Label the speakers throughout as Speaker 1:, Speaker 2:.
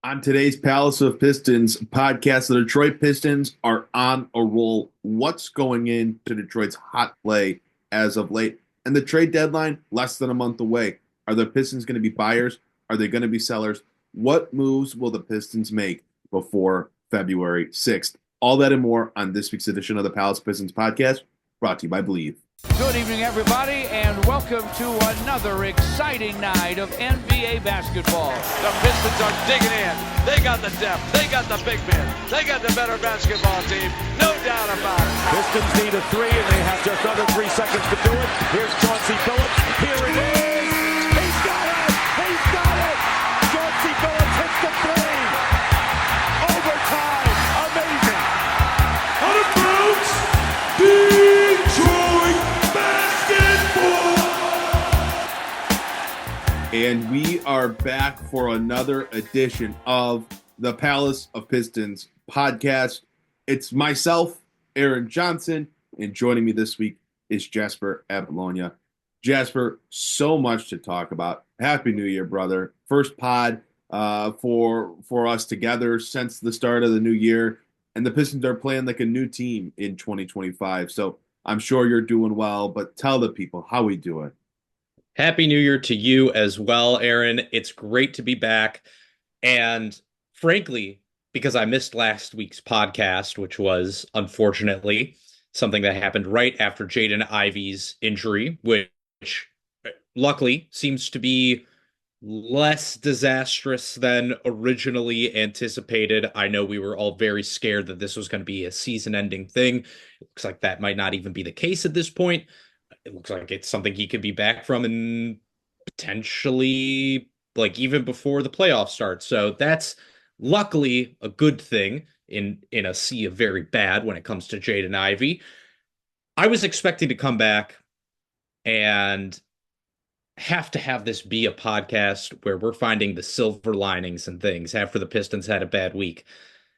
Speaker 1: On today's Palace of Pistons podcast, the Detroit Pistons are on a roll. What's going into Detroit's hot play as of late? And the trade deadline, less than a month away. Are the Pistons going to be buyers? Are they going to be sellers? What moves will the Pistons make before February 6th? All that and more on this week's edition of the Palace Pistons podcast, brought to you by Believe.
Speaker 2: Good evening, everybody, and welcome to another exciting night of NBA basketball.
Speaker 3: The Pistons are digging in. They got the depth. They got the big men. They got the better basketball team. No doubt about it.
Speaker 4: Pistons need a three, and they have just under 3 seconds to do it. Here's Chauncey Billups. Here it is. He's got it. He's got it. Chauncey Billups hits the three. Overtime. Amazing.
Speaker 5: Out of bounds. Detroit basketball.
Speaker 1: And we are back for another edition of the Palace of Pistons podcast. It's myself, Aaron Johnson, and joining me this week is Jasper Apoolonia. Jasper, so much to talk about. Happy New Year, brother. First pod for us together since the start of the new year. And the Pistons are playing like a new team in 2025. So I'm sure you're doing well, but tell the people how we doing.
Speaker 6: Happy New Year to you as well, Aaron. It's great to be back. And frankly, because I missed last week's podcast, which was unfortunately something that happened right after Jaden Ivey's injury, which luckily seems to be less disastrous than originally anticipated. I know we were all very scared that this was going to be a season-ending thing. It looks like that might not even be the case at this point. It looks like it's something he could be back from and potentially like even before the playoffs start. So that's luckily a good thing in a sea of very bad when it comes to Jaden Ivey. I was expecting to come back and have to have this be a podcast where we're finding the silver linings and things after the Pistons had a bad week.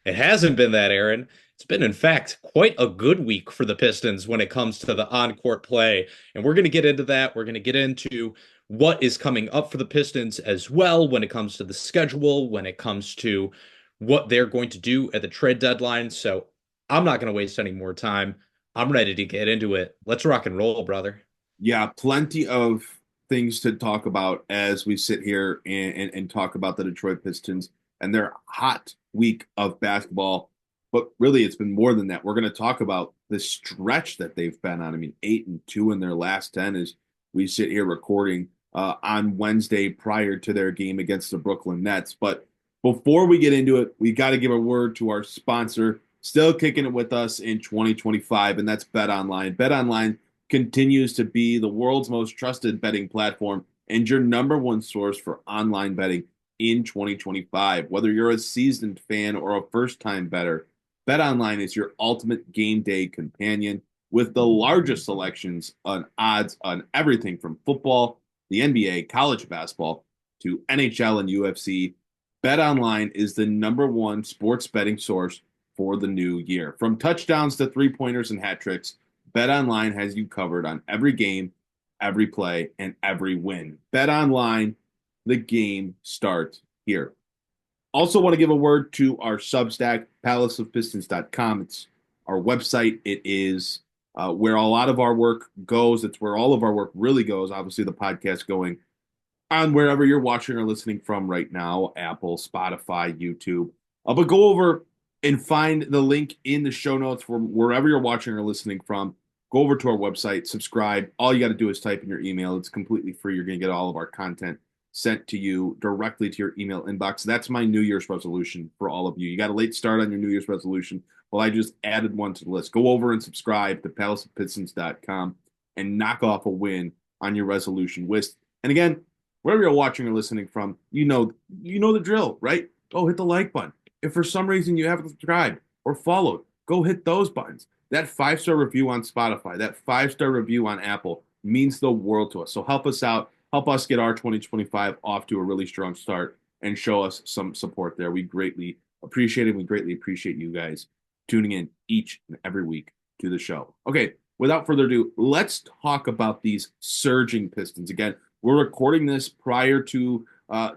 Speaker 6: It hasn't been that, Aaron. It's been, in fact, quite a good week for the Pistons when it comes to the on-court play. And we're going to get into that. We're going to get into what is coming up for the Pistons as well when it comes to the schedule, when it comes to what they're going to do at the trade deadline. So I'm not going to waste any more time. I'm ready to get into it. Let's rock and roll, brother.
Speaker 1: Yeah, plenty of things to talk about as we sit here and talk about the Detroit Pistons and their hot week of basketball. But really, it's been more than that. We're going to talk about the stretch that they've been on. I mean, 8-2 in their last 10 as we sit here recording on Wednesday prior to their game against the Brooklyn Nets. But before we get into it, we got to give a word to our sponsor, still kicking it with us in 2025, and that's BetOnline. BetOnline continues to be the world's most trusted betting platform and your number one source for online betting in 2025. Whether you're a seasoned fan or a first-time bettor, BetOnline is your ultimate game day companion with the largest selections on odds on everything from football, the NBA, college basketball, to NHL and UFC. BetOnline is the number one sports betting source for the new year. From touchdowns to three-pointers and hat tricks, BetOnline has you covered on every game, every play, and every win. BetOnline, the game starts here. Also want to give a word to our Substack, palaceofpistons.com. It's our website. It is where a lot of our work goes. It's where all of our work really goes. Obviously, the podcast going on wherever you're watching or listening from right now, Apple, Spotify, YouTube. But go over and find the link in the show notes for wherever you're watching or listening from. Go over to our website, subscribe. All you got to do is type in your email. It's completely free. You're going to get all of our content sent to you directly to your email inbox. That's my New Year's resolution for all of you. You got a late start on your New Year's resolution. Well, I just added one to the list. Go over and subscribe to palaceofpistons.com and knock off a win on your resolution list. And again, wherever you're watching or listening from, you know the drill, right? Go hit the like button. If for some reason you haven't subscribed or followed, go hit those buttons. That 5-star review on Spotify, that 5-star review on Apple means the world to us. So help us out. Help us get our 2025 off to a really strong start and show us some support there. We greatly appreciate it. We greatly appreciate you guys tuning in each and every week to the show. Okay, without further ado, let's talk about these surging Pistons. Again, we're recording this prior to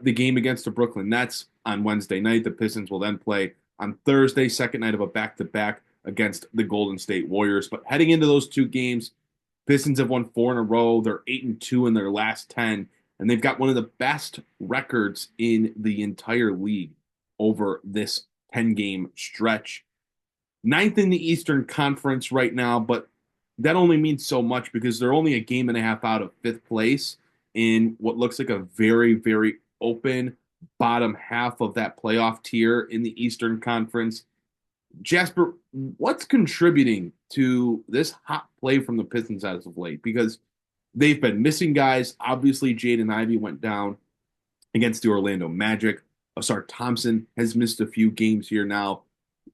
Speaker 1: the game against the Brooklyn Nets on Wednesday night. The Pistons will then play on Thursday, second night of a back-to-back against the Golden State Warriors. But heading into those two games, Pistons have won 4 in a row. They're 8-2 in their last 10, and they've got one of the best records in the entire league over this 10-game stretch. Ninth in the Eastern Conference right now, but that only means so much because they're only a game and a half out of fifth place in what looks like a very, very open bottom half of that playoff tier in the Eastern Conference. Jasper, what's contributing to this hot play from the Pistons as of late? Because they've been missing guys. Obviously, Jaden Ivey went down against the Orlando Magic. Ausar Thompson has missed a few games here now,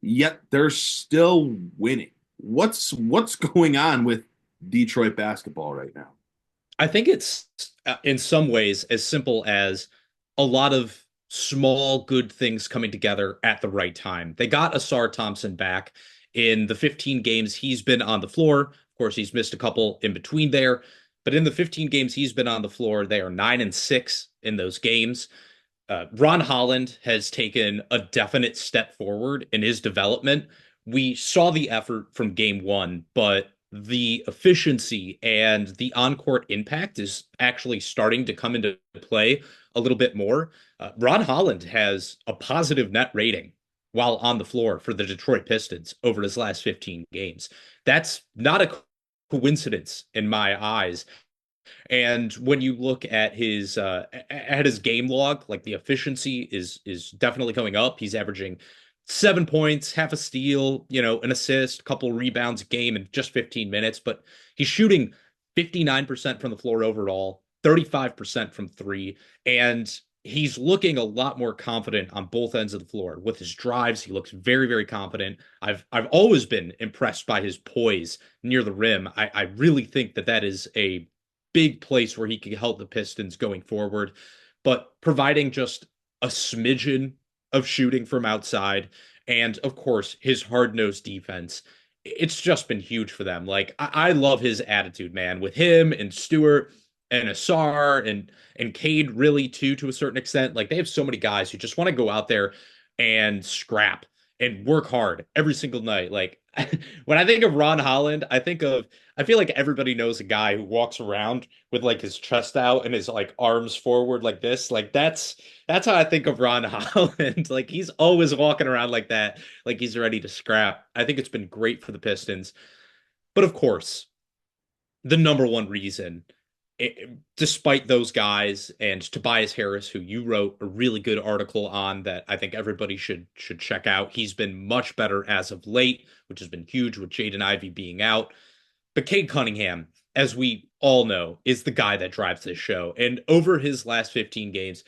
Speaker 1: yet they're still winning. What's going on with Detroit basketball right now?
Speaker 6: I think it's in some ways as simple as a lot of small good things coming together at the right time. They got Ausar Thompson back in the 15 games he's been on the floor. Of course, he's missed a couple in between there, but in the 15 games he's been on the floor, they are 9-6 in those games. Ron Holland has taken a definite step forward in his development. We saw the effort from game one, but the efficiency and the on-court impact is actually starting to come into play a little bit more. Ron Holland has a positive net rating while on the floor for the Detroit Pistons over his last 15 games. That's not a coincidence in my eyes. And when you look at his game log, like the efficiency is definitely going up. He's averaging 7 points, half a steal, an assist, a couple rebounds a game in just 15 minutes, but he's shooting 59% from the floor overall, 35% from three, and he's looking a lot more confident on both ends of the floor. With his drives, he looks very, very confident. I've always been impressed by his poise near the rim. I really think that is a big place where he can help the Pistons going forward, but providing just a smidgen of shooting from outside, and of course his hard-nosed defense, it's just been huge for them. Like I love his attitude, man, with him and Stewart and Ausar and Cade really too, to a certain extent. Like they have so many guys who just want to go out there and scrap and work hard every single night. Like when I think of Ron Holland, I feel like everybody knows a guy who walks around with like his chest out and his like arms forward like this. Like that's how I think of Ron Holland. Like he's always walking around like that, like he's ready to scrap. I think it's been great for the Pistons. But of course, the number one reason, despite those guys and Tobias Harris, who you wrote a really good article on that I think everybody should check out. He's been much better as of late, which has been huge with Jaden Ivey being out. But Cade Cunningham, as we all know, is the guy that drives this show. And over his last 15 games,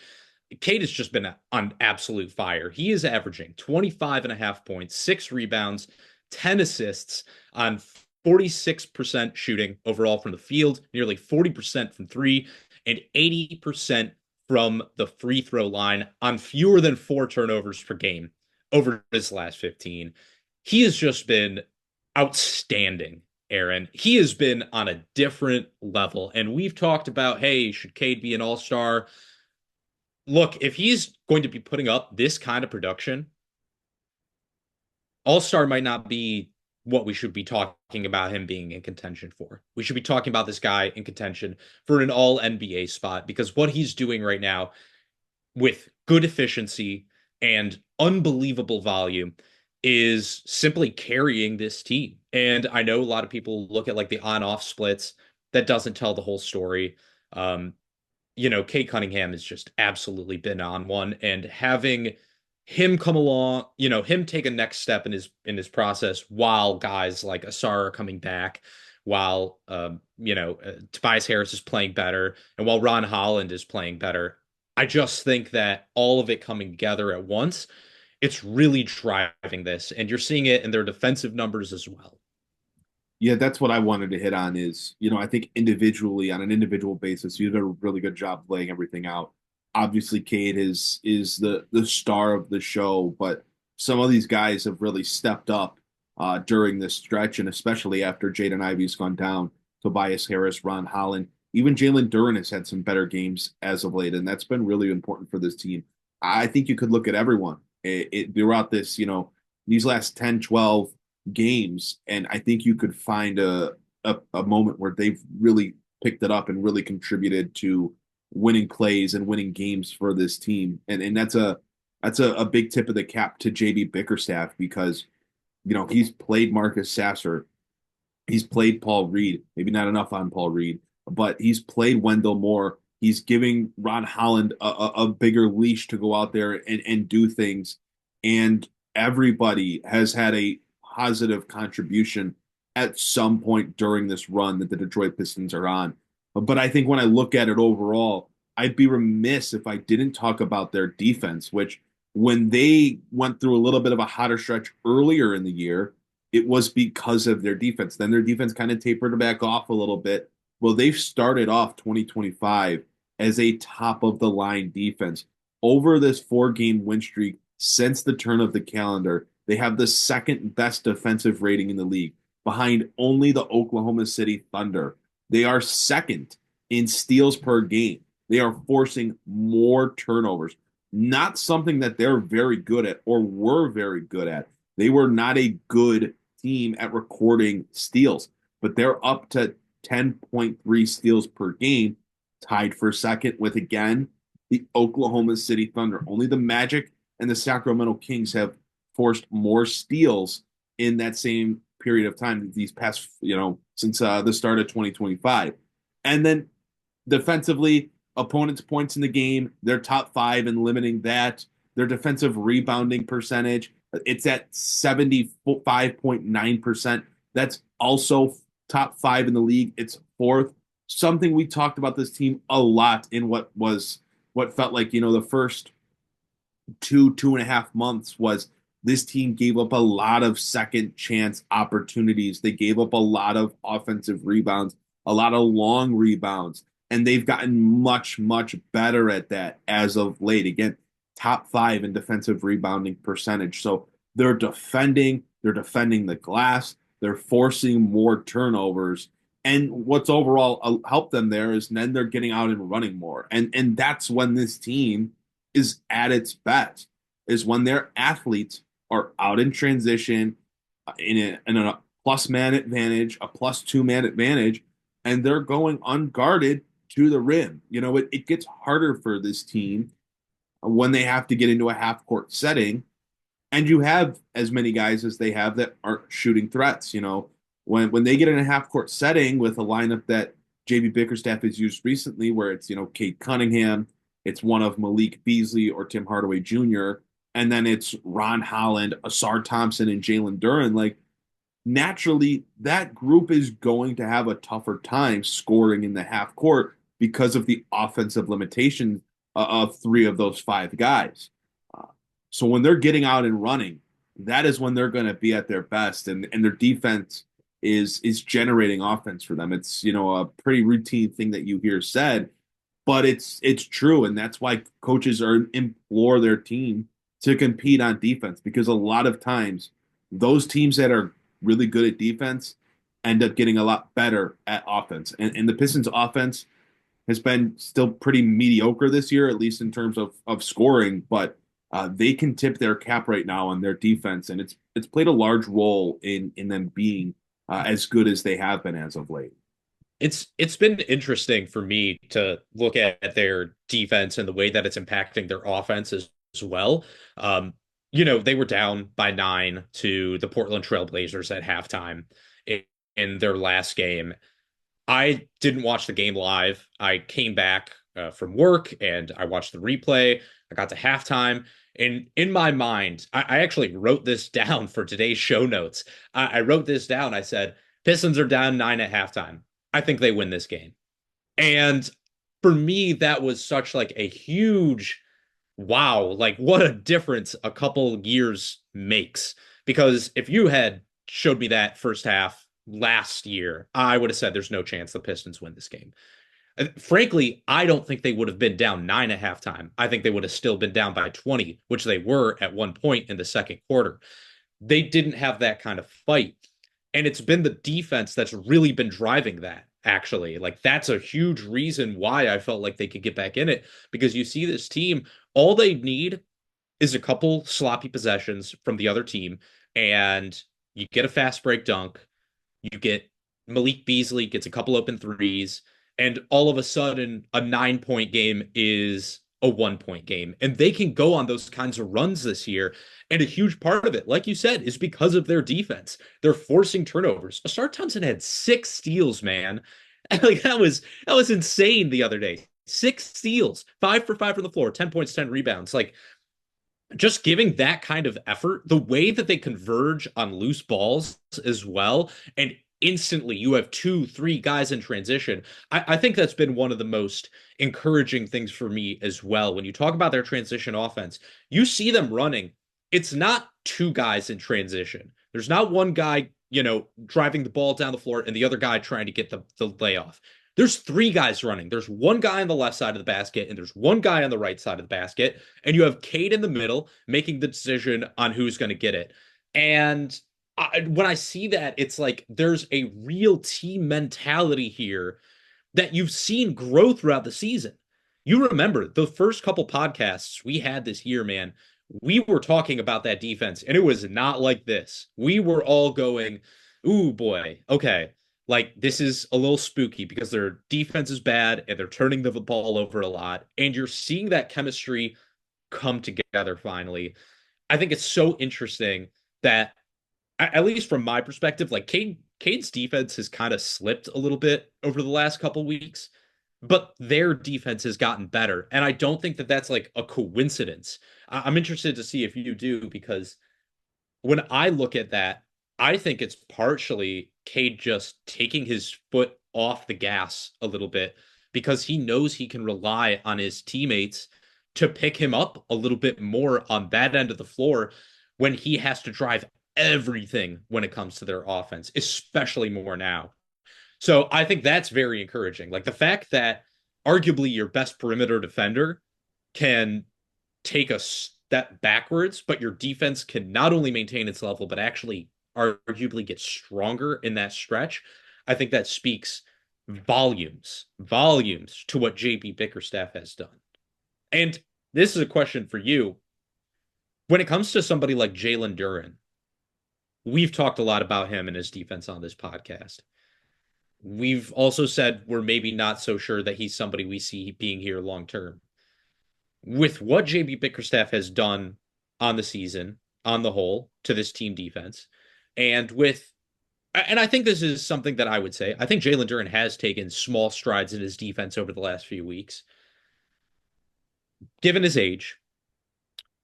Speaker 6: Cade has just been on absolute fire. He is averaging 25.5 points, 6 rebounds, 10 assists on 46% shooting overall from the field, nearly 40% from three, and 80% from the free throw line on fewer than 4 turnovers per game over his last 15. He has just been outstanding, Aaron. He has been on a different level. And we've talked about, hey, should Cade be an all-star? Look, if he's going to be putting up this kind of production, all-star might not be what we should be talking about him being in contention for. We should be talking about this guy in contention for an all NBA spot, because what he's doing right now with good efficiency and unbelievable volume is simply carrying this team. And I know a lot of people look at like the on-off splits. That doesn't tell the whole story. Cade Cunningham has just absolutely been on one, and having him come along, him take a next step in his process while guys like Ausar are coming back, while Tobias Harris is playing better, and while Ron Holland is playing better. I just think that all of it coming together at once, it's really driving this, and you're seeing it in their defensive numbers as well.
Speaker 1: Yeah, that's what I wanted to hit on is, I think individually, on an individual basis, you did a really good job laying everything out. Obviously, Cade is the star of the show, but some of these guys have really stepped up during this stretch, and especially after Jaden Ivey's gone down, Tobias Harris, Ron Holland, even Jalen Duren has had some better games as of late, and that's been really important for this team. I think you could look at everyone throughout this, these last 10, 12 games, and I think you could find a moment where they've really picked it up and really contributed to winning plays and winning games for this team. And that's a big tip of the cap to JB Bickerstaff because he's played Marcus Sasser, he's played Paul Reed, maybe not enough on Paul Reed, but he's played Wendell Moore. He's giving Ron Holland a bigger leash to go out there and do things. And everybody has had a positive contribution at some point during this run that the Detroit Pistons are on. But I think when I look at it overall, I'd be remiss if I didn't talk about their defense, which when they went through a little bit of a hotter stretch earlier in the year, it was because of their defense. Then their defense kind of tapered back off a little bit. Well, they've started off 2025 as a top of the line defense. Over this 4-game win streak since the turn of the calendar, they have the second best defensive rating in the league, behind only the Oklahoma City Thunder. They are second in steals per game. They are forcing more turnovers, not something that they're very good at or were very good at. They were not a good team at recording steals, but they're up to 10.3 steals per game, tied for second with, again, the Oklahoma City Thunder. Only the Magic and the Sacramento Kings have forced more steals in that same period of time these past, since the start of 2025. And then defensively, opponents' points in the game, they're top 5 in limiting that. Their defensive rebounding percentage, it's at 75.9%. That's also top 5 in the league. It's 4th. Something we talked about this team a lot in what felt like, the first 2.5 months was this team gave up a lot of second chance opportunities. They gave up a lot of offensive rebounds, a lot of long rebounds, and they've gotten much, much better at that as of late. Again, top 5 in defensive rebounding percentage. So they're defending the glass, they're forcing more turnovers. And what's overall helped them there is then they're getting out and running more. And that's when this team is at its best, is when their athletes are out in transition in a plus man advantage, a plus 2-man advantage, and they're going unguarded to the rim. It gets harder for this team when they have to get into a half-court setting, and you have as many guys as they have that aren't shooting threats. When they get in a half-court setting with a lineup that JB Bickerstaff has used recently, where it's, Cade Cunningham, it's one of Malik Beasley or Tim Hardaway Jr., and then it's Ron Holland, Asar Thompson, and Jalen Duren. Like, naturally, that group is going to have a tougher time scoring in the half court because of the offensive limitations of 3 of those 5 guys. So when they're getting out and running, that is when they're going to be at their best, and their defense is generating offense for them. It's a pretty routine thing that you hear said, but it's true, and that's why coaches implore their team to compete on defense, because a lot of times those teams that are really good at defense end up getting a lot better at offense. And the Pistons offense has been still pretty mediocre this year, at least in terms of scoring, but they can tip their cap right now on their defense, and it's played a large role in them being as good as they have been as of late.
Speaker 6: It's been interesting for me to look at their defense and the way that it's impacting their offense as well. They were down by 9 to the Portland Trail Blazers at halftime in their last game. I didn't watch the game live. I came back from work and I watched the replay. I got to halftime. And in my mind, I actually wrote this down for today's show notes. I wrote this down. I said, Pistons are down 9 at halftime. I think they win this game. And for me, that was such like a huge wow, like what a difference a couple years makes. Because if you had showed me that first half last year, I would have said there's no chance the Pistons win this game. Frankly, I don't think they would have been down 9 at halftime. I think they would have still been down by 20, which they were at one point in the second quarter. They didn't have that kind of fight. And it's been the defense that's really been driving that. actually. Like, that's a huge reason why I felt like they could get back in it, because you see this team, all they need is a couple sloppy possessions from the other team, and you get a fast break dunk, you get Malik Beasley gets a couple open threes, and all of a sudden a 9 point game is a 1 point game. And they can go on those kinds of runs this year. And a huge part of it, like you said, is because of their defense. They're forcing turnovers. Asar Thompson had 6 steals, man. Like, that was insane the other day. 6 steals, 5 for 5 from the floor, 10 points, 10 rebounds. Like, just giving that kind of effort, the way that they converge on loose balls as well, and instantly you have 2, 3 guys in transition. I think that's been one of the most encouraging things for me as well. When you talk about their transition offense, you see them running. It's not 2 guys in transition. There's not one guy, driving the ball down the floor and the other guy trying to get the layoff. There's 3 guys running. There's one guy on the left side of the basket, and there's one guy on the right side of the basket. And you have Cade in the middle making the decision on who's going to get it. And when I see that, it's like there's a real team mentality here that you've seen grow throughout the season. You remember the first couple podcasts we had this year, man, we were talking about that defense, and it was not like this. We were all going, ooh, boy, okay. Like, this is a little spooky because their defense is bad and they're turning the ball over a lot. And you're seeing that chemistry come together finally. I think it's so interesting that, at least from my perspective, like Cade's defense has kind of slipped a little bit over the last couple weeks, but their defense has gotten better. And I don't think that that's like a coincidence. I'm interested to see if you do, because when I look at that, I think it's partially Cade just taking his foot off the gas a little bit, because he knows he can rely on his teammates to pick him up a little bit more on that end of the floor when he has to drive everything when it comes to their offense, especially more now. So I think that's very encouraging. Like, the fact that arguably your best perimeter defender can take a step backwards, but your defense can not only maintain its level, but actually arguably get stronger in that stretch. I think that speaks volumes to what JB Bickerstaff has done. And this is a question for you. When it comes to somebody like Jalen Duren, we've talked a lot about him and his defense on this podcast. We've also said we're maybe not so sure that he's somebody we see being here long term. With what JB Bickerstaff has done on the season, on the whole, to this team defense, and I think this is something that I would say, I think Jalen Duren has taken small strides in his defense over the last few weeks. Given his age,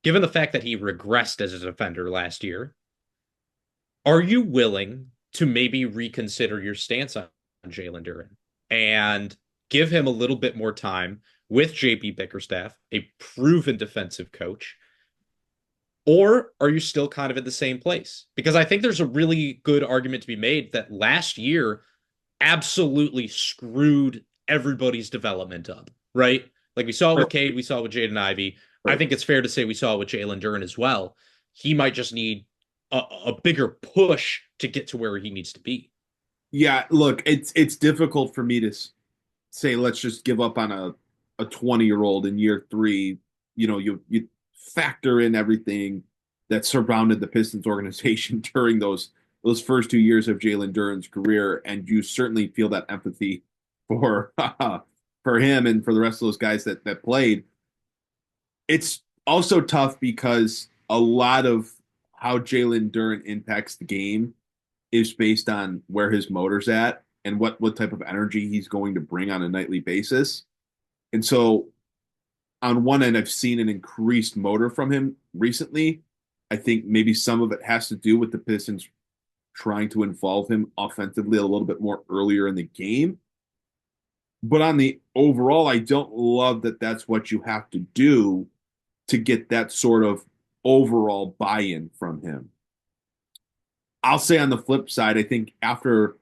Speaker 6: given the fact that he regressed as a defender last year, are you willing to maybe reconsider your stance on Jalen Duren and give him a little bit more time with JB Bickerstaff, a proven defensive coach? Or are you still kind of in the same place? Because I think there's a really good argument to be made that last year absolutely screwed everybody's development up, right? Like, we saw it with Cade, we saw it with Jaden Ivey. Right. I think it's fair to say we saw it with Jalen Duren as well. He might just need a bigger push to get to where he needs to be.
Speaker 1: Yeah, look, it's difficult for me to say let's just give up on a 20-year-old in year 3. You factor in everything that surrounded the Pistons organization during those first 2 years of Jalen Duren's career, and you certainly feel that empathy for him and for the rest of those guys that played. It's also tough because a lot of how Jalen Duren impacts the game is based on where his motor's at and what type of energy he's going to bring on a nightly basis. And so on one end, I've seen an increased motor from him recently. I think maybe some of it has to do with the Pistons trying to involve him offensively a little bit more earlier in the game. But on the overall, I don't love that that's what you have to do to get that sort of overall buy-in from him. I'll say on the flip side, I think after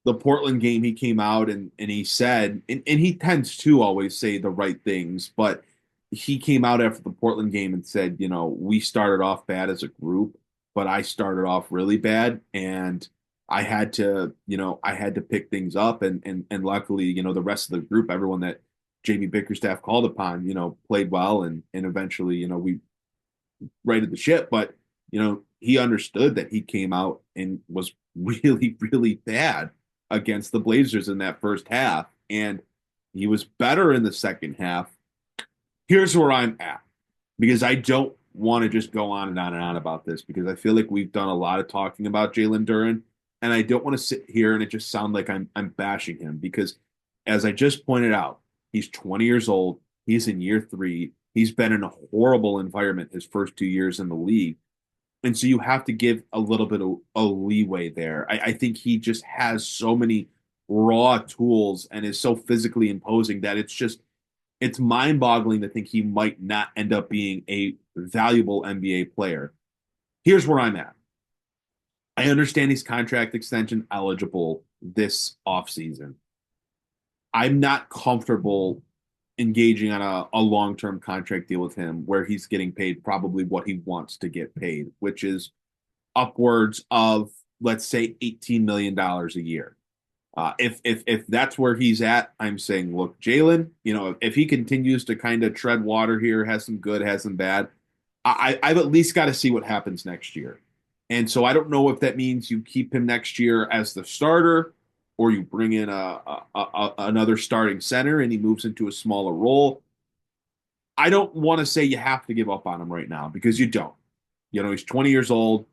Speaker 1: the Portland game, he came out and he said, and he tends to always say the right things, but he came out after the Portland game and said, we started off bad as a group, but I started off really bad. And I had to, I had to pick things up, and luckily, the rest of the group, everyone that Jamie Bickerstaff called upon, played well, and eventually, we righted the ship. But he understood that he came out and was really, really bad against the Blazers in that first half, and he was better in the second half. Here's where I'm at, because I don't want to just go on and on and on about this, because I feel like we've done a lot of talking about Jalen Duren, and I don't want to sit here and it just sound like I'm bashing him, because as I just pointed out, he's 20 years old. He's in year 3. He's been in a horrible environment his first 2 years in the league. And so you have to give a little bit of a leeway there. I think he just has so many raw tools and is so physically imposing that it's mind-boggling to think he might not end up being a valuable NBA player. Here's where I'm at. I understand he's contract extension eligible this offseason. I'm not comfortable engaging on a long-term contract deal with him where he's getting paid probably what he wants to get paid, which is upwards of, let's say, $18 million a year. If that's where he's at, I'm saying, look, Jalen, if he continues to kind of tread water here, has some good, has some bad, I've at least got to see what happens next year. And so I don't know if that means you keep him next year as the starter, or you bring in another starting center and he moves into a smaller role. I don't want to say you have to give up on him right now, because you don't. He's 20 years old.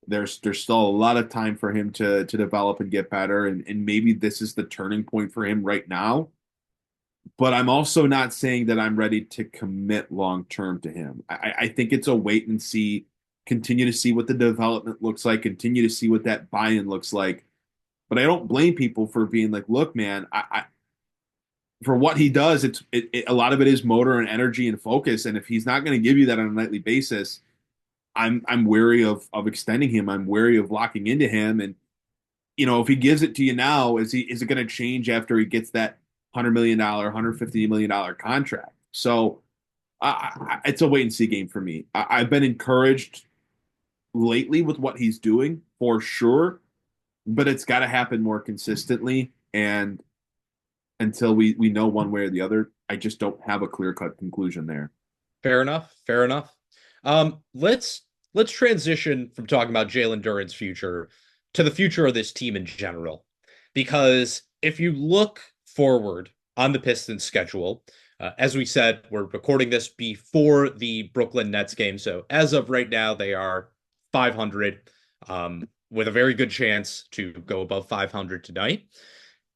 Speaker 1: There's still a lot of time for him to develop and get better, and maybe this is the turning point for him right now. But I'm also not saying that I'm ready to commit long term to him. I think it's a wait and see, continue to see what the development looks like, continue to see what that buy-in looks like. But I don't blame people for being like, look, man, I for what he does, a lot of it is motor and energy and focus. And if he's not going to give you that on a nightly basis, I'm wary of extending him. I'm wary of locking into him. And if he gives it to you now, is it going to change after he gets that $100 million, $150 million contract? So it's a wait and see game for me. I've been encouraged lately with what he's doing for sure, but it's got to happen more consistently. And until we know one way or the other, I just don't have a clear-cut conclusion there.
Speaker 6: Fair enough. Fair enough. Let's transition from talking about Jalen Duren's future to the future of this team in general. Because if you look forward on the Pistons schedule, as we said, we're recording this before the Brooklyn Nets game. So as of right now, they are 500, with a very good chance to go above 500 tonight.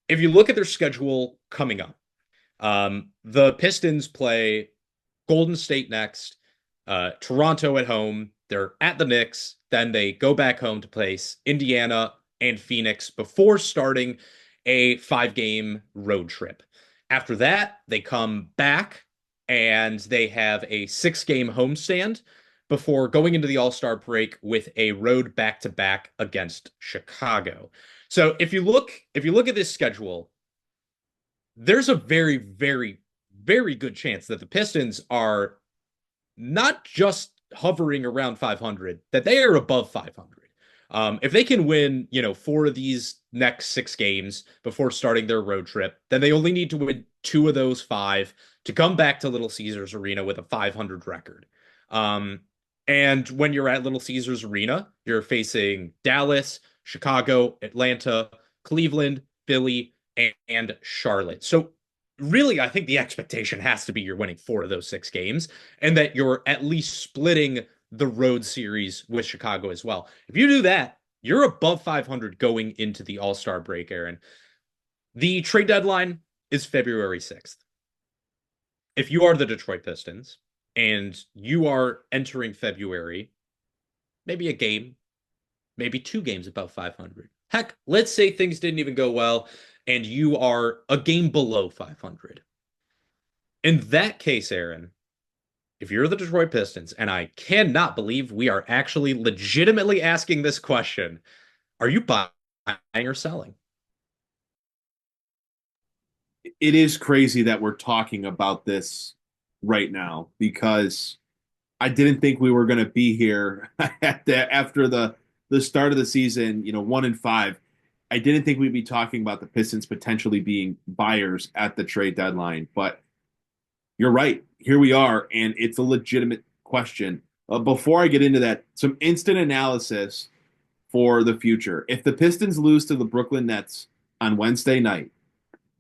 Speaker 6: If you look at their schedule coming up, the Pistons play Golden State next, Toronto at home. They're at the Knicks. Then they go back home to place Indiana and Phoenix before starting a 5-game road trip. After that, they come back and they have a 6-game homestand before going into the All-Star break with a road back-to-back against Chicago. So if you look at this schedule, there's a very, very, very good chance that the Pistons are not just hovering around 500, that they are above 500. If they can win, 4 of these next 6 games before starting their road trip, then they only need to win 2 of those 5 to come back to Little Caesars Arena with a 500 record. And when you're at Little Caesars Arena, you're facing Dallas, Chicago, Atlanta, Cleveland, Philly, and Charlotte. So really, I think the expectation has to be you're winning 4 of those 6 games, and that you're at least splitting the road series with Chicago as well. If you do that, you're above 500 going into the All-Star break, Aaron. The trade deadline is February 6th. If you are the Detroit Pistons and you are entering February, maybe a game, maybe 2 games above 500. Heck, let's say things didn't even go well and you are a game below 500. In that case, Aaron, if you're the Detroit Pistons, and I cannot believe we are actually legitimately asking this question, are you buying or selling?
Speaker 1: It is crazy that we're talking about this right now, because I didn't think we were going to be here after the start of the season, 1-5. I didn't think we'd be talking about the Pistons potentially being buyers at the trade deadline, but you're right. Here we are, and it's a legitimate question. Before I get into that, some instant analysis for the future. If the Pistons lose to the Brooklyn Nets on Wednesday night,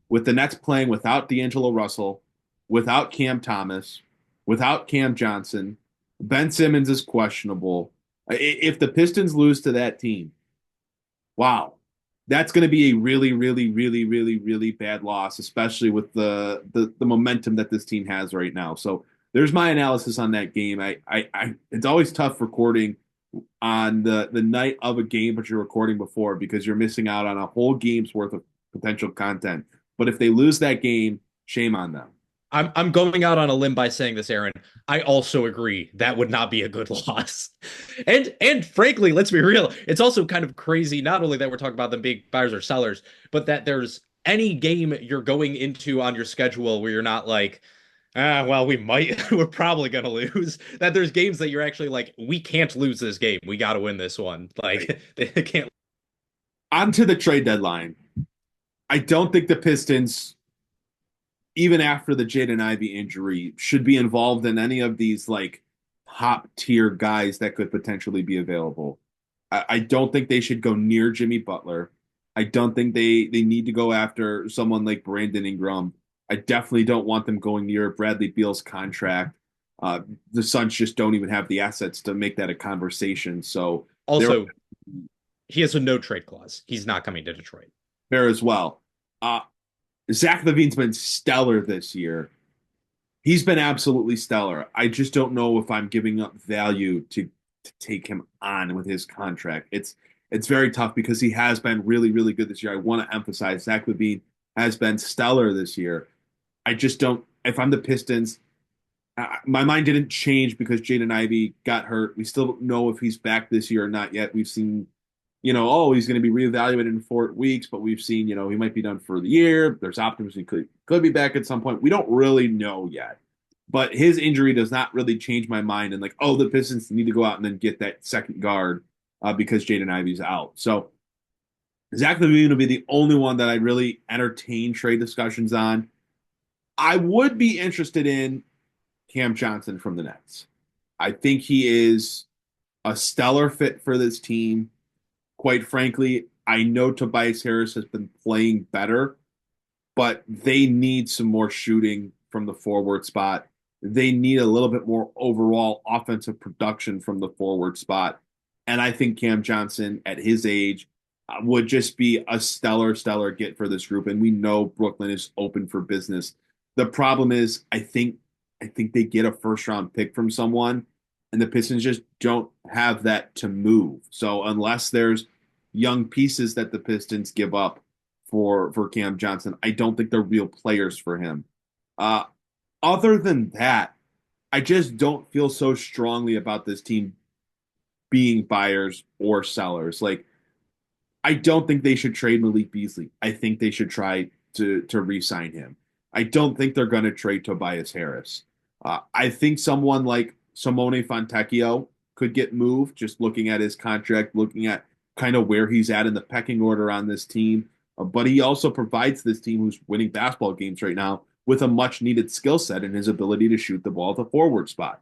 Speaker 1: with the Nets playing without D'Angelo Russell, without Cam Thomas, without Cam Johnson, Ben Simmons is questionable. If the Pistons lose to that team, wow, that's going to be a really, really, really, really, really bad loss, especially with the momentum that this team has right now. So there's my analysis on that game. It's always tough recording on the night of a game, but you're recording before because you're missing out on a whole game's worth of potential content. But if they lose that game, shame on them.
Speaker 6: I'm going out on a limb by saying this, Aaron. I also agree that would not be a good loss. And frankly, let's be real, it's also kind of crazy, not only that we're talking about them being buyers or sellers, but that there's any game you're going into on your schedule where you're not like, well, we're probably going to lose. That there's games that you're actually like, we can't lose this game. We got to win this one. Like, they can't.
Speaker 1: On to the trade deadline. I don't think the Pistons, even after the Jaden Ivey injury, should be involved in any of these like top tier guys that could potentially be available. I don't think they should go near Jimmy Butler. I don't think they need to go after someone like Brandon Ingram. I definitely don't want them going near Bradley Beal's contract. The Suns just don't even have the assets to make that a conversation. So
Speaker 6: also, he has a no trade clause. He's not coming to Detroit.
Speaker 1: Fair as well. Zach LaVine's been stellar this year. He's been absolutely stellar. I just don't know if I'm giving up value to take him on with his contract. It's very tough because he has been really, really good this year. I want to emphasize Zach LaVine has been stellar this year. I just don't. If I'm the Pistons, my mind didn't change because Jaden Ivey got hurt. We still don't know if he's back this year or not yet. We've seen, he's going to be reevaluated in 4 weeks, but we've seen, he might be done for the year. There's optimism he could be back at some point. We don't really know yet. But his injury does not really change my mind and like, the Pistons need to go out and then get that second guard because Jaden Ivey's out. So Zach LaVine will be the only one that I really entertain trade discussions on. I would be interested in Cam Johnson from the Nets. I think he is a stellar fit for this team. Quite frankly, I know Tobias Harris has been playing better, but they need some more shooting from the forward spot. They need a little bit more overall offensive production from the forward spot. And I think Cam Johnson, at his age, would just be a stellar get for this group. And we know Brooklyn is open for business. The problem is, I think they get a first-round pick from someone, and the Pistons just don't have that to move. So unless there's young pieces that the Pistons give up for Cam Johnson, I don't think they're real players for him. Other than that, I just don't feel so strongly about this team being buyers or sellers. Like, I don't think they should trade Malik Beasley. I think they should try to re-sign him. I don't think they're going to trade Tobias Harris. I think someone like Simone Fontecchio could get moved, just looking at his contract, looking at kind of where he's at in the pecking order on this team. But he also provides this team who's winning basketball games right now with a much-needed skill set and his ability to shoot the ball at the forward spot.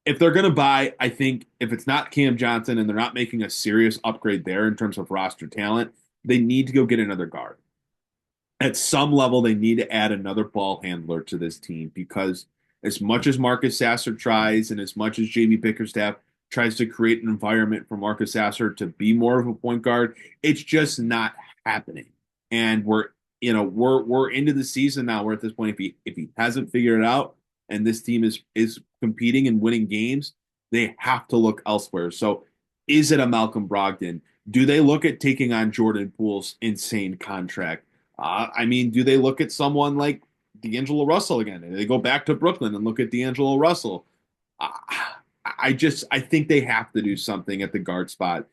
Speaker 1: If they're going to buy, I think if it's not Cam Johnson and they're not making a serious upgrade there in terms of roster talent, they need to go get another guard. At some level, they need to add another ball handler to this team because as much as Marcus Sasser tries and as much as JB Bickerstaff tries to create an environment for Marcus Sasser to be more of a point guard, it's just not happening. And we're into the season now. We're at this point, if he hasn't figured it out and this team is competing and winning games, they have to look elsewhere. So is it a Malcolm Brogdon? Do they look at taking on Jordan Poole's insane contract? Do they look at someone like D'Angelo Russell again? Do they go back to Brooklyn and look at D'Angelo Russell? I think they have to do something at the guard spot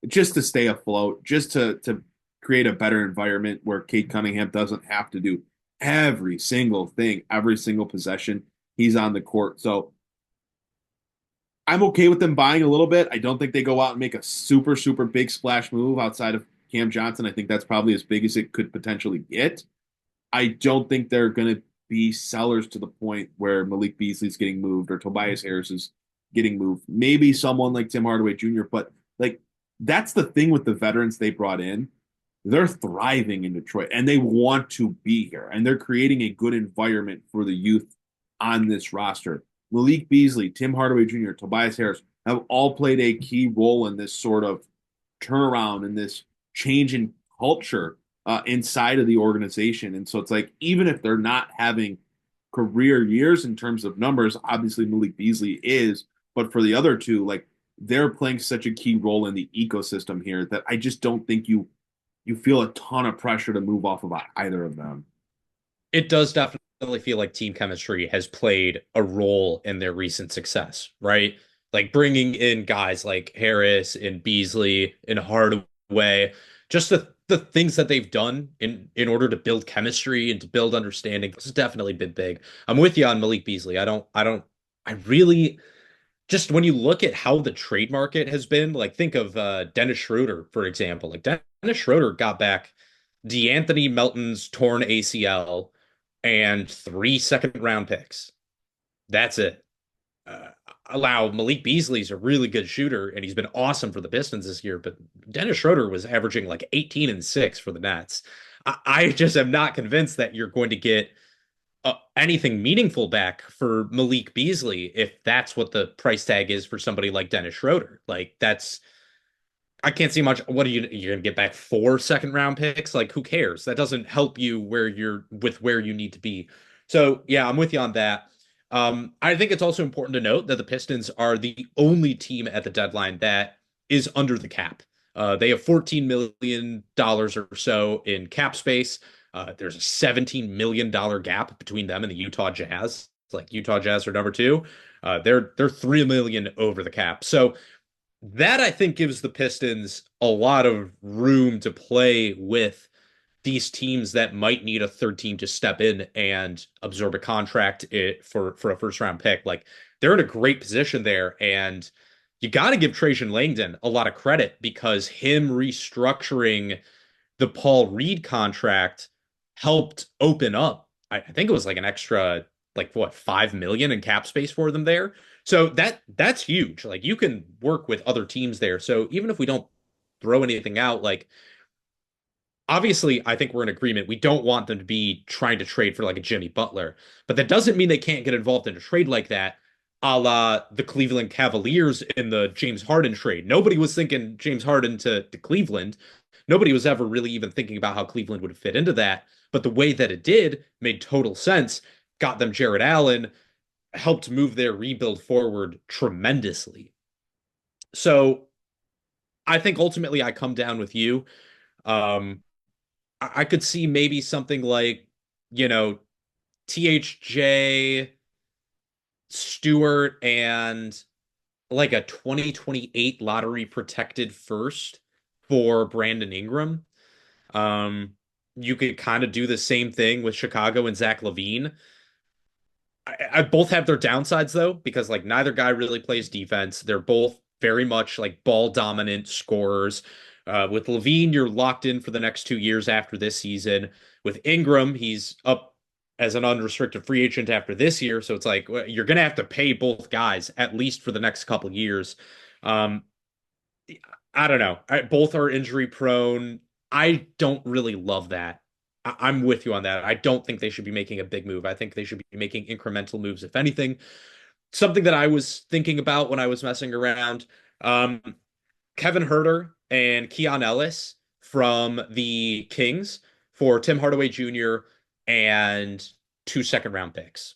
Speaker 1: just to stay afloat, just to create a better environment where Cade Cunningham doesn't have to do every single thing, every single possession he's on the court. So I'm okay with them buying a little bit. I don't think they go out and make a super big splash move outside of Cam Johnson. I think that's probably as big as it could potentially get. I don't think they're going to be sellers to the point where Malik Beasley's getting moved or Tobias Harris is getting moved. Maybe someone like Tim Hardaway Jr., but like that's the thing with the veterans they brought in. They're thriving in Detroit and they want to be here and they're creating a good environment for the youth on this roster. Malik Beasley, Tim Hardaway Jr., Tobias Harris have all played a key role in this sort of turnaround and this change in culture inside of the organization. And so it's like, even if they're not having career years in terms of numbers, obviously Malik Beasley is, but for the other two, like they're playing such a key role in the ecosystem here that I just don't think you feel a ton of pressure to move off of either of them.
Speaker 6: It does definitely feel like team chemistry has played a role in their recent success, right? Like bringing in guys like Harris and Beasley and Hardaway, just the things that they've done in order to build chemistry and to build understanding. This has definitely been big. I'm with you on Malik Beasley. I really just when you look at how the trade market has been, like think of Dennis Schroeder, for example. Like Dennis Schroeder got back DeAnthony Melton's torn ACL and 3 second-round picks. That's it. Allow Malik Beasley's a really good shooter, and he's been awesome for the Pistons this year, but Dennis Schroeder was averaging like 18 and 6 for the Nets. I just am not convinced that you're going to get anything meaningful back for Malik Beasley if that's what the price tag is for somebody like Dennis Schroeder. Like I can't see much. What you're going to get back 4 second-round picks? Like who cares? That doesn't help you where you need to be. So yeah, I'm with you on that. I think it's also important to note that the Pistons are the only team at the deadline that is under the cap. They have $14 million or so in cap space. There's a $17 million gap between them and the Utah Jazz. It's like Utah Jazz are number 2. They're $3 million over the cap. So that I think gives the Pistons a lot of room to play with these teams that might need a third team to step in and absorb a contract for a first round pick. Like they're in a great position there, and you got to give Trajan Langdon a lot of credit because him restructuring the Paul Reed contract helped open up. I think it was like an extra like what 5 million in cap space for them there. So that's huge. Like you can work with other teams there. So even if we don't throw anything out, like obviously, I think we're in agreement. We don't want them to be trying to trade for like a Jimmy Butler, but that doesn't mean they can't get involved in a trade like that, a la the Cleveland Cavaliers in the James Harden trade. Nobody was thinking James Harden to Cleveland. Nobody was ever really even thinking about how Cleveland would fit into that. But the way that it did made total sense, got them Jared Allen, helped move their rebuild forward tremendously. So I think ultimately I come down with you. I could see maybe something like, THJ, Stewart, and like a 2028 lottery protected first for Brandon Ingram. You could kind of do the same thing with Chicago and Zach LaVine. I both have their downsides though, because like neither guy really plays defense. They're both very much like ball dominant scorers. With LaVine, you're locked in for the next 2 years after this season. With Ingram, he's up as an unrestricted free agent after this year. So it's like you're going to have to pay both guys at least for the next couple of years. I don't know. Both are injury prone. I don't really love that. I'm with you on that. I don't think they should be making a big move. I think they should be making incremental moves, if anything. Something that I was thinking about when I was messing around, Kevin Huerter and Keon Ellis from the Kings for Tim Hardaway Jr. and 2 second-round picks.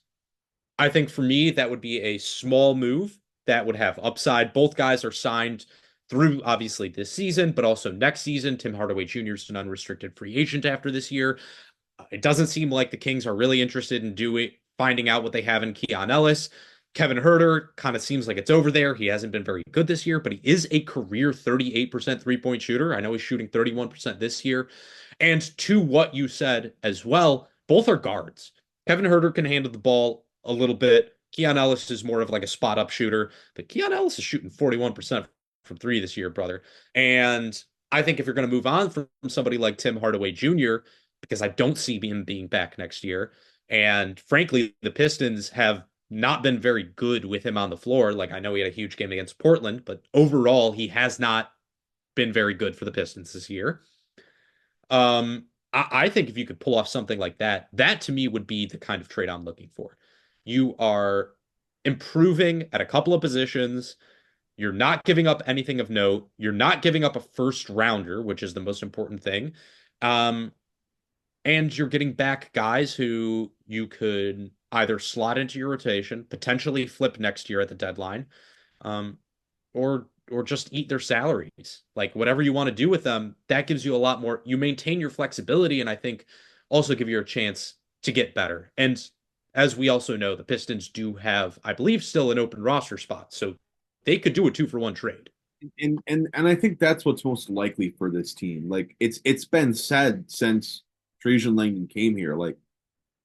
Speaker 6: I think for me, that would be a small move that would have upside. Both guys are signed through, obviously, this season, but also next season. Tim Hardaway Jr. is an unrestricted free agent after this year. It doesn't seem like the Kings are really interested in finding out what they have in Keon Ellis. Kevin Huerter kind of seems like it's over there. He hasn't been very good this year, but he is a career 38% three-point shooter. I know he's shooting 31% this year. And to what you said as well, both are guards. Kevin Huerter can handle the ball a little bit. Keon Ellis is more of like a spot-up shooter, but Keon Ellis is shooting 41% from 3 this year, brother. And I think if you're going to move on from somebody like Tim Hardaway Jr., because I don't see him being back next year, and frankly, the Pistons have not been very good with him on the floor. Like, I know he had a huge game against Portland, but overall, he has not been very good for the Pistons this year. I think if you could pull off something like that, that to me would be the kind of trade I'm looking for. You are improving at a couple of positions. You're not giving up anything of note. You're not giving up a first rounder, which is the most important thing. Um, and you're getting back guys who you could either slot into your rotation, potentially flip next year at the deadline, um, or just eat their salaries. Like whatever you want to do with them, that gives you a lot more. You maintain your flexibility, and I think also give you a chance to get better. And as we also know, the Pistons do have, I believe, still an open roster spot, so they could do a 2-for-1 trade.
Speaker 1: And I think that's what's most likely for this team. Like it's been said since Trajan Langdon came here, like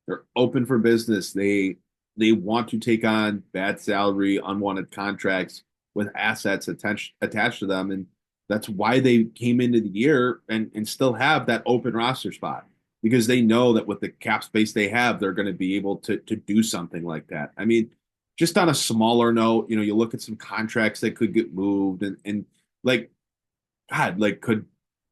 Speaker 1: they're open for business. They want to take on bad salary, unwanted contracts with assets attached to them, and that's why they came into the year and still have that open roster spot because they know that with the cap space they have, they're going to be able to do something like that. I mean, just on a smaller note, you look at some contracts that could get moved and like God, like could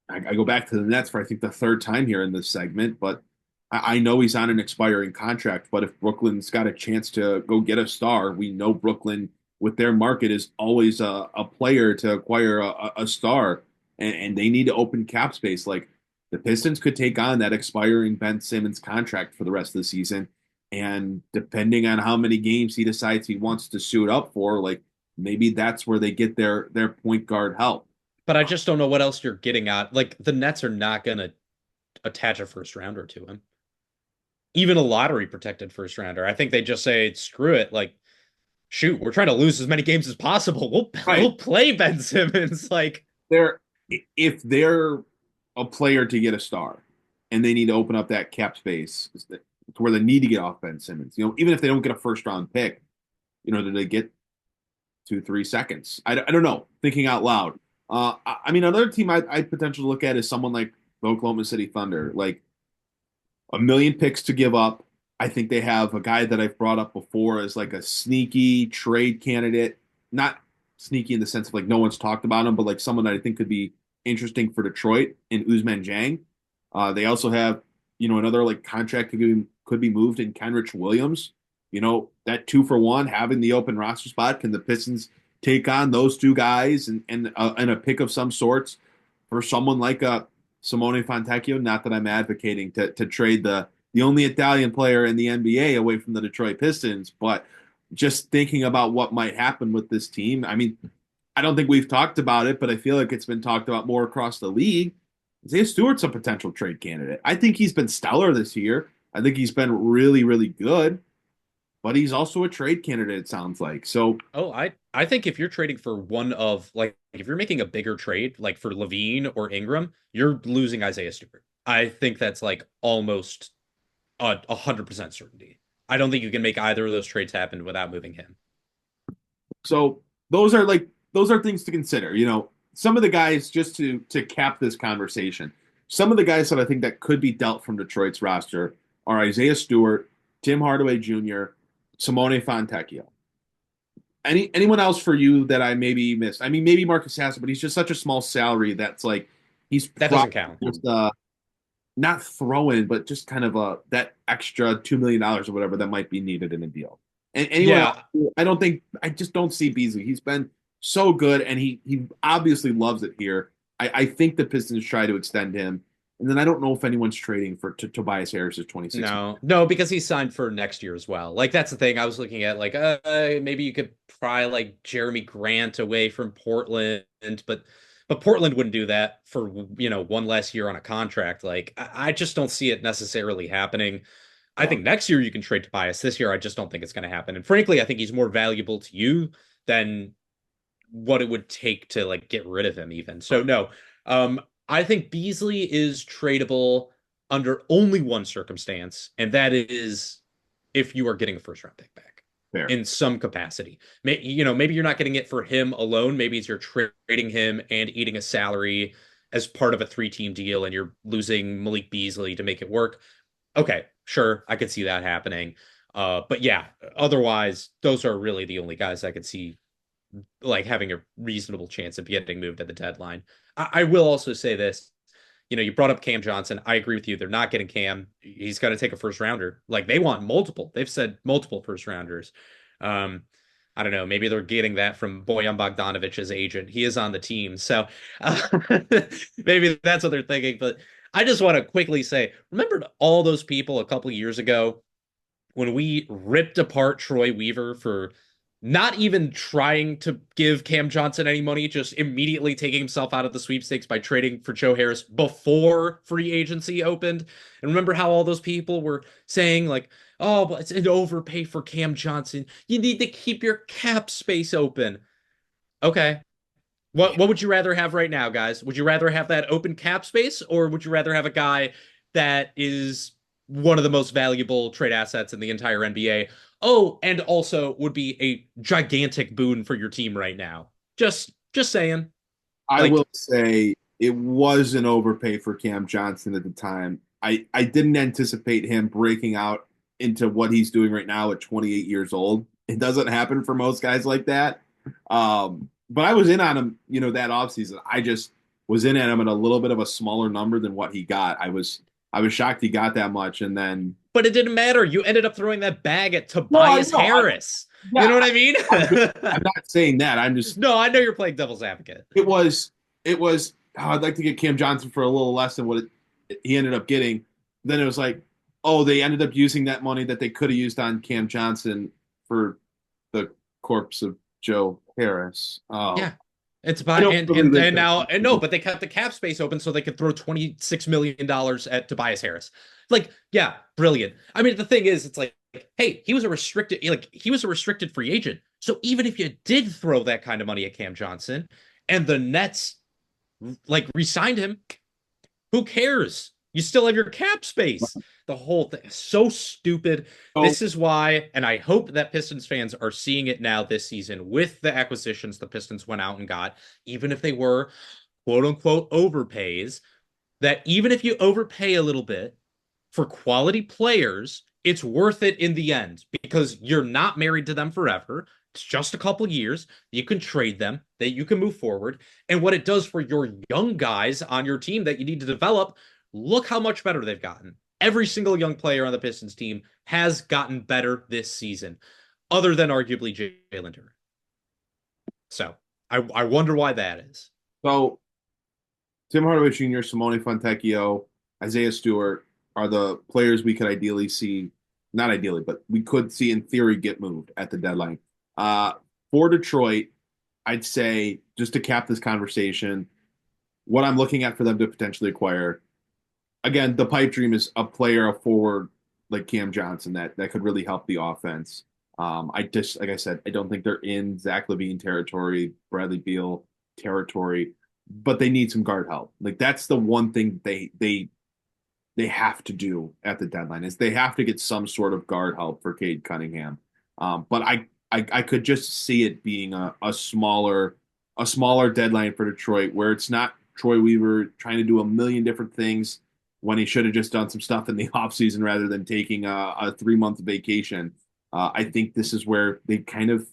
Speaker 1: I go back to the Nets for I think the third time here in this segment, but I know he's on an expiring contract, but if Brooklyn's got a chance to go get a star, we know Brooklyn with their market is always a player to acquire a star, and they need to open cap space. Like the Pistons could take on that expiring Ben Simmons contract for the rest of the season, and depending on how many games he decides he wants to suit up for, like maybe that's where they get their point guard help.
Speaker 6: But I just don't know what else you're getting at. Like the Nets are not going to attach a first rounder to him, even a lottery protected first rounder. I think they just say, screw it. Like, shoot, we're trying to lose as many games as possible. We'll play Ben Simmons. Like
Speaker 1: if they're a player to get a star and they need to open up that cap space to where they need to get off Ben Simmons, even if they don't get a first round pick, do they get 2-3 seconds? I don't know. Thinking out loud. I mean, another team I'd potentially look at is someone like the Oklahoma City Thunder, like a million picks to give up. I think they have a guy that I've brought up before as like a sneaky trade candidate, not sneaky in the sense of like no one's talked about him, but like someone that I think could be interesting for Detroit in Ousmane Dieng. They also have, another like contract could be moved in Kenrich Williams. That 2-for-1 having the open roster spot. Can the Pistons take on those two guys and a pick of some sorts for someone like a Simone Fontecchio? Not that I'm advocating to trade the only Italian player in the NBA away from the Detroit Pistons, but just thinking about what might happen with this team. I mean, I don't think we've talked about it, but I feel like it's been talked about more across the league. Isaiah Stewart's a potential trade candidate. I think he's been stellar this year. I think he's been really, really good, but he's also a trade candidate, it sounds like. So,
Speaker 6: I think if you're trading for one of like if you're making a bigger trade like for Levine or Ingram, you're losing Isaiah Stewart. I think that's like almost 100% certainty. I don't think you can make either of those trades happen without moving him.
Speaker 1: So those are things to consider. Some of the guys, just to cap this conversation, some of the guys that I think that could be dealt from Detroit's roster are Isaiah Stewart, Tim Hardaway Jr., Simone Fontecchio. Anyone else for you that I maybe missed? I mean, maybe Marcus Hassan, but he's just such a small salary that's like
Speaker 6: that doesn't count.
Speaker 1: Just not throw in, but just kind of that extra $2 million or whatever that might be needed in a deal. And anyone else, I just don't see Beasley. He's been so good, and he obviously loves it here. I think the Pistons try to extend him, and then I don't know if anyone's trading for Tobias Harris's 26.
Speaker 6: No, because he's signed for next year as well. Like that's the thing I was looking at. Like maybe you could pry like Jeremy Grant away from Portland, but Portland wouldn't do that for one less year on a contract. Like I just don't see it necessarily happening. I think next year you can trade Tobias. This year I just don't think it's going to happen. And frankly, I think he's more valuable to you than what it would take to like get rid of him even. So no, I think Beasley is tradable under only one circumstance, and that is if you are getting a first round pick back. Fair. In some capacity. Maybe you're not getting it for him alone. Maybe it's you're trading him and eating a salary as part of a 3-team deal and you're losing Malik Beasley to make it work. Okay, sure, I could see that happening. But yeah, otherwise, those are really the only guys I could see like having a reasonable chance of getting moved at the deadline. I will also say this. You brought up Cam Johnson. I agree with you. They're not getting Cam. He's got to take a first rounder. Like they want multiple. They've said multiple first rounders. I don't know. Maybe they're getting that from Bojan Bogdanovich's agent. He is on the team. So maybe that's what they're thinking. But I just want to quickly say, remember all those people a couple of years ago when we ripped apart Troy Weaver for not even trying to give Cam Johnson any money, just immediately taking himself out of the sweepstakes by trading for Joe Harris before free agency opened. And remember how all those people were saying like, oh, but it's an overpay for Cam Johnson. You need to keep your cap space open. Okay. What would you rather have right now, guys? Would you rather have that open cap space, or would you rather have a guy that is one of the most valuable trade assets in the entire NBA? Oh, and also would be a gigantic boon for your team right now. Just saying.
Speaker 1: I will say it was an overpay for Cam Johnson at the time. I didn't anticipate him breaking out into what he's doing right now at 28 years old. It doesn't happen for most guys like that. But I was in on him, that offseason. I just was in on him at a little bit of a smaller number than what he got. I was shocked he got that much, and then.
Speaker 6: But it didn't matter. You ended up throwing that bag at Tobias Harris. You know what I mean?
Speaker 1: I'm not saying that. I'm just.
Speaker 6: No, I know you're playing devil's advocate.
Speaker 1: It was. I'd like to get Cam Johnson for a little less than what he ended up getting. Then it was like, oh, they ended up using that money that they could have used on Cam Johnson for the corpse of Joe Harris. Oh.
Speaker 6: Yeah. It's about but they kept the cap space open so they could throw $26 million at Tobias Harris. Like, yeah, brilliant. I mean, the thing is, it's like, hey, he was a restricted free agent. So even if you did throw that kind of money at Cam Johnson and the Nets re-signed him, who cares? You still have your cap space. The whole thing is so stupid. Oh. This is why, and I hope that Pistons fans are seeing it now this season with the acquisitions the Pistons went out and got, even if they were quote unquote overpays, that even if you overpay a little bit for quality players, it's worth it in the end because you're not married to them forever. It's just a couple years. You can trade them, that you can move forward. And what it does for your young guys on your team that you need to develop, look how much better they've gotten. Every single young player on the Pistons team has gotten better this season, other than arguably Jalen Duren. So I wonder why that is.
Speaker 1: So Tim Hardaway Jr., Simone Fontecchio, Isaiah Stewart are the players we could ideally see, not ideally, but we could see in theory get moved at the deadline. For Detroit, I'd say, just to cap this conversation, what I'm looking at for them to potentially acquire, again, the pipe dream is a player, a forward like Cam Johnson that could really help the offense. Like I said, I don't think they're in Zach LaVine territory, Bradley Beal territory, but they need some guard help. Like that's the one thing they have to do at the deadline is they have to get some sort of guard help for Cade Cunningham. But I could just see it being a smaller deadline for Detroit where it's not Troy Weaver trying to do a million different things when he should have just done some stuff in the offseason rather than taking a 3-month vacation. I think this is where they kind of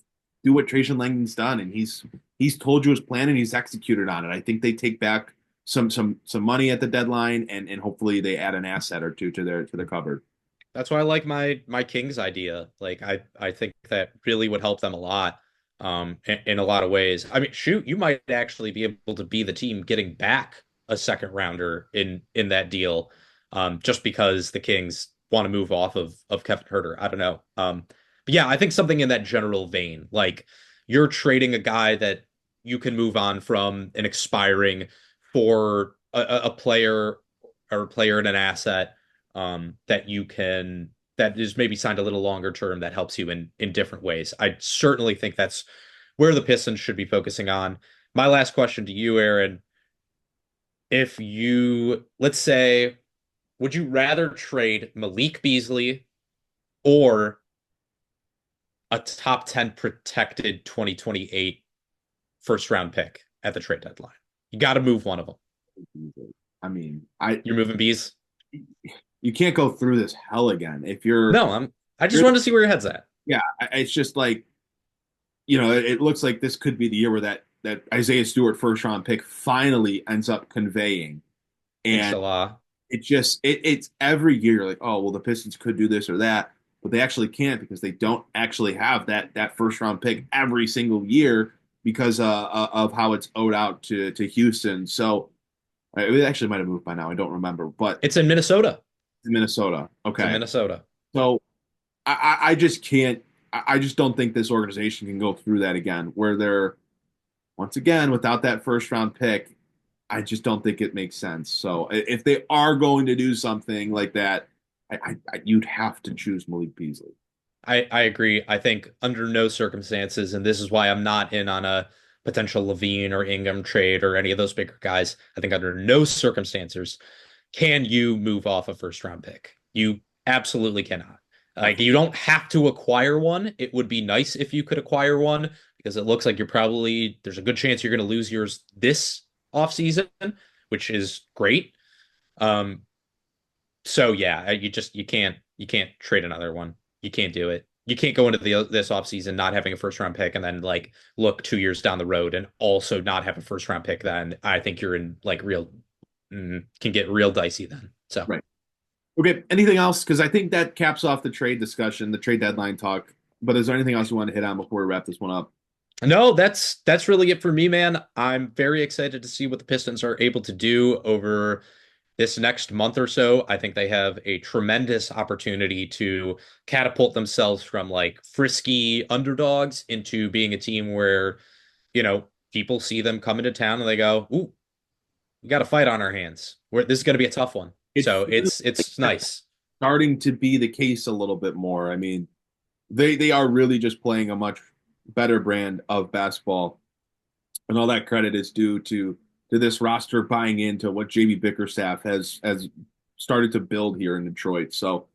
Speaker 1: do what Trajan Langdon's done, and he's told you his plan and he's executed on it. I think they take back some money at the deadline and hopefully they add an asset or two to the cupboard.
Speaker 6: That's why I like my Kings idea. Like I think that really would help them a lot in a lot of ways. I mean, shoot, you might actually be able to be the team getting back a second rounder in that deal, just because the Kings want to move off of Kevin Huerter. I don't know. But yeah, I think something in that general vein, like you're trading a guy that you can move on from and expiring for a player or a player in an asset that is maybe signed a little longer term that helps you in different ways. I certainly think that's where the Pistons should be focusing on. My last question to you, Aaron. If let's say, would you rather trade Malik Beasley or a top 10 protected 2028 first round pick at the trade deadline? You got to move one of them.
Speaker 1: I mean, I
Speaker 6: You're moving bees?
Speaker 1: you can't go through this hell again. If you're,
Speaker 6: No, I just
Speaker 1: you're
Speaker 6: wanted to see where your head's at.
Speaker 1: yeah, it's just like, it looks like this could be the year where that Isaiah Stewart first round pick finally ends up conveying. And
Speaker 6: Inshallah.
Speaker 1: it's every year like, oh well, the Pistons could do this or that, but they actually can't because they don't actually have that first round pick every single year because of how it's owed out to Houston. So it actually might have moved by now. I don't remember, but
Speaker 6: It's in Minnesota.
Speaker 1: Minnesota.
Speaker 6: It's in
Speaker 1: Okay,
Speaker 6: Minnesota.
Speaker 1: so I just can't. I just don't think this organization can go through that again, where they're once again without that first round pick. I just don't think it makes sense. So if they are going to do something like that, you'd have to choose Malik Beasley.
Speaker 6: I agree. I think under no circumstances, and this is why I'm not in on a potential Levine or Ingram trade or any of those bigger guys. I think under no circumstances can you move off a first round pick. You absolutely cannot. Like you don't have to acquire one. It would be nice if you could acquire one because it looks like there's a good chance you're going to lose yours this offseason, which is great. So yeah, you can't trade another one. You can't do it. You can't go into this offseason not having a first round pick and then like look 2 years down the road and also not have a first round pick. Then I think you're in like can get real dicey then. So
Speaker 1: Right. Okay. Anything else? Because I think that caps off the trade discussion, the trade deadline talk. But is there anything else you want to hit on before we wrap this one up?
Speaker 6: no, that's really it for me, man. I'm very excited to see what the Pistons are able to do over this next month or so. I think they have a tremendous opportunity to catapult themselves from like frisky underdogs into being a team where, people see them coming to town and they go, "Ooh, we got a fight on our hands. This is going to be a tough one." So it's nice.
Speaker 1: Starting to be the case a little bit more. I mean, they are really just playing a much better brand of basketball, and all that credit is due to this roster buying into what JB Bickerstaff has started to build here in Detroit. So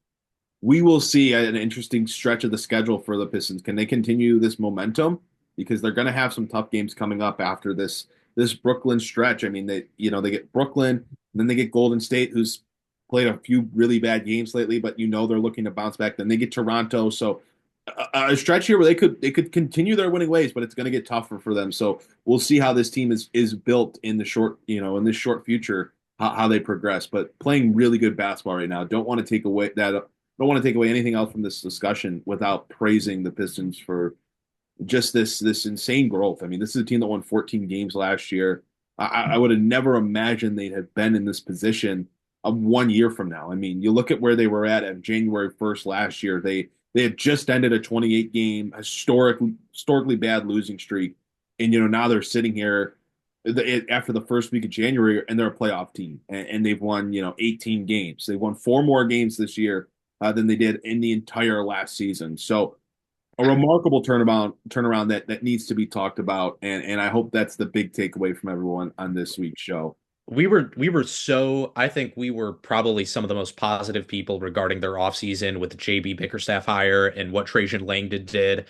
Speaker 1: we will see an interesting stretch of the schedule for the Pistons. Can they continue this momentum? Because they're going to have some tough games coming up after this Brooklyn stretch. I mean, they get Brooklyn, and then they get Golden State, who's played a few really bad games lately, but they're looking to bounce back. Then they get Toronto, so a stretch here where they could continue their winning ways, but it's going to get tougher for them. So we'll see how this team is built in the in this short future, how they progress. But playing really good basketball right now. Don't want to take away anything else from this discussion without praising the Pistons for just this insane growth. I mean, this is a team that won 14 games last year. I would have never imagined they'd have been in this position of 1 year from now. I mean, you look at where they were at January 1st last year. They had just ended a 28-game historically bad losing streak, and now they're sitting here after the first week of January, and they're a playoff team, and they've won 18 games. They won 4 more games this year than they did in the entire last season. So a remarkable turnaround that needs to be talked about, and I hope that's the big takeaway from everyone on this week's show.
Speaker 6: I think we were probably some of the most positive people regarding their offseason with the JB Bickerstaff hire and what Trajan Langdon did.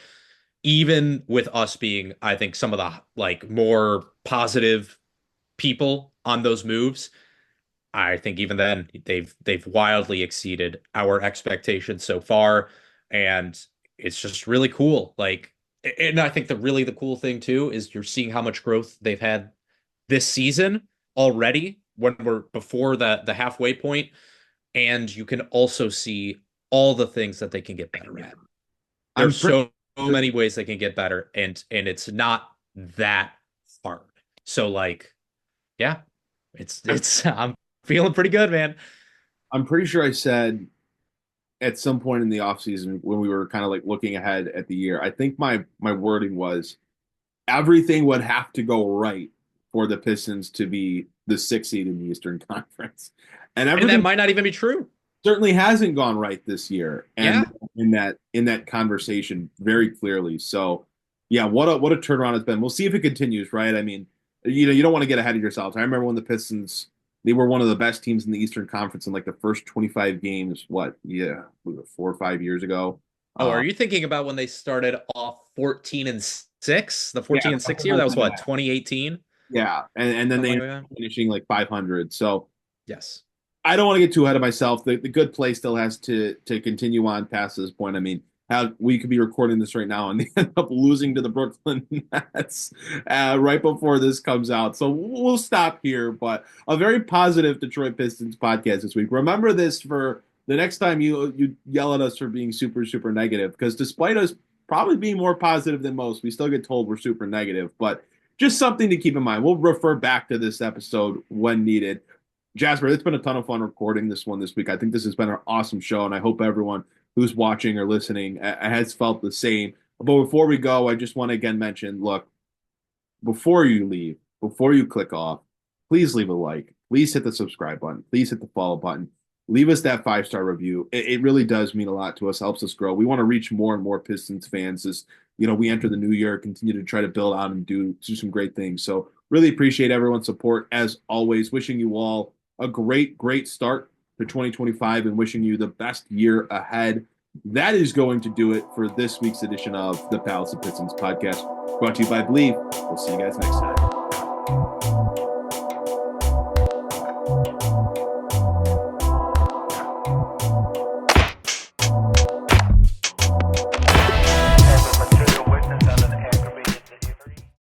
Speaker 6: Even with us being, I think, some of the like more positive people on those moves, I think even then they've wildly exceeded our expectations so far. And it's just really cool. Like, and I think the cool thing too is you're seeing how much growth they've had this season already when we're before the halfway point, and you can also see all the things that they can get better at. There's so many ways they can get better, and it's not that hard. So like, yeah, it's I'm feeling pretty good, man.
Speaker 1: I'm pretty sure I said at some point in the offseason when we were kind of like looking ahead at the year, I think my wording was everything would have to go right for the Pistons to be the 6th seed in the Eastern Conference. And
Speaker 6: that might not even be true.
Speaker 1: Certainly hasn't gone right this year. And in that conversation very clearly. So yeah, what a turnaround it's been. We'll see if it continues, right? I mean, you don't want to get ahead of yourselves. I remember when the Pistons, they were one of the best teams in the Eastern Conference in like the first 25 games, 4 or 5 years ago.
Speaker 6: Oh, are you thinking about when they started off 14-6? The 14-6 year? That was what, 2018?
Speaker 1: Yeah, and then they
Speaker 6: Something
Speaker 1: ended
Speaker 6: like
Speaker 1: up finishing like 500. So
Speaker 6: Yes.
Speaker 1: I don't want to get too ahead of myself. The good play still has to continue on past this point. I mean, how we could be recording this right now and they end up losing to the Brooklyn Nets right before this comes out. So we'll stop here. But a very positive Detroit Pistons podcast this week. Remember this for the next time you yell at us for being super, super negative, because despite us probably being more positive than most, we still get told we're super negative. But just something to keep in mind. We'll refer back to this episode when needed. Jasper, it's been a ton of fun recording this one this week. I think this has been an awesome show, and I hope everyone who's watching or listening has felt the same. But before we go, I just want to again mention, look, before you leave, before you click off, please leave a like. Please hit the subscribe button. Please hit the follow button. Leave us that 5-star review. It really does mean a lot to us, helps us grow. We want to reach more and more Pistons fans as, we enter the new year, continue to try to build out and do some great things. So really appreciate everyone's support. As always, wishing you all a great, great start to 2025 and wishing you the best year ahead. That is going to do it for this week's edition of the Palace of Pistons podcast, brought to you by Believe. We'll see you guys next time.